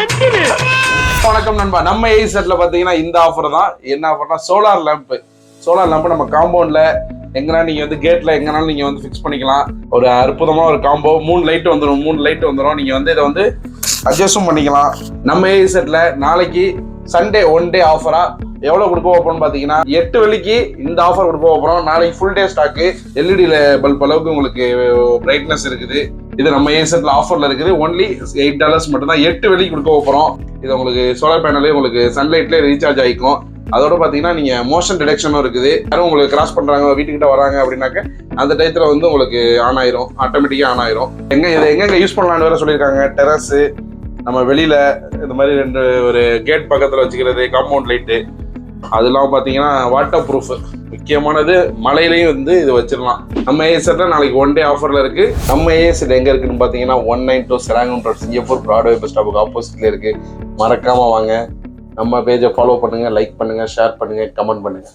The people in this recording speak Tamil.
வணக்கம் நண்பா. நம்ம ஏசெட்ல பாத்தீங்கன்னா இந்த ஆஃபர் தான். என்ன ஆஃபர்னா சோலார் லேம்ப் நம்ம காம்பவுண்ட்ல எங்கன்னா நீங்க வந்து கேட்ல எங்கனாலும் நீங்க வந்து ஃபிக்ஸ் பண்ணிக்கலாம். ஒரு அற்புதமா ஒரு காம்போ. 3 லைட் வந்துடும். நீங்க வந்து இதை வந்து அட்ஜஸ்டும் பண்ணிக்கலாம். நம்ம ஏசெட்ல நாளைக்கு சண்டே 1 டே ஆஃபரா எவ்வளவு கொடுக்க போறோம்னு பாத்தீங்கன்னா 8 வெள்ளிக்கு இந்த ஆஃபர் கொடுக்க போறோம். நாளைக்கு full day stock. LED bulb அளவுக்கு உங்களுக்கு பிரைட்னஸ் இருக்குது. இது நம்ம ஏசெட்ல ஆஃபர்ல இருக்குது. ஒன்லி $8 மட்டும் தான் 8 வெள்ளிக்கு கொடுக்க போறோம். இது உங்களுக்கு சோலார் பேனலே உங்களுக்கு சன்லைட்லேயே ரீசார்ஜ் ஆகிக்கும். அதோட பாத்தீங்கன்னா நீங்க மோஷன் டிடெக்ஷனும் இருக்குது. யாரும் உங்களுக்கு கிராஸ் பண்றாங்க வீட்டுக்கிட்ட வராங்க அப்படின்னாக்க அந்த டயத்துல வந்து உங்களுக்கு ஆன் ஆயிரும், ஆட்டோமேட்டிக்கா ஆன் ஆயிரும். எங்க யூஸ் பண்ணலாம்னு வேற சொல்லியிருக்காங்க. டெரஸ், நம்ம வெளியில இந்த மாதிரி 2 ஒரு கேட் பக்கத்துல வச்சுக்கிறது, காம்பவுண்ட் லைட்டு, அதெல்லாம் பாத்தீங்கன்னா வாட்டர் ப்ரூஃப். முக்கியமானது மழையிலையும் வந்து இது வச்சிடலாம். நம்ம ஏசெட்ல நாளைக்கு 1 டே ஆஃபர்ல இருக்கு. நம்ம ஏசெட் எங்க இருக்குன்னு பாத்தீங்கன்னா 192 செராங்கன் ரோட், சிங்கப்பூர் பிராட்வே பஸ் ஸ்டாப்புக்கு ஆப்போசிட்ல இருக்கு. மறக்காம வாங்க. நம்ம பேஜை ஃபாலோ பண்ணுங்க, லைக் பண்ணுங்க, ஷேர் பண்ணுங்க, கமெண்ட் பண்ணுங்க.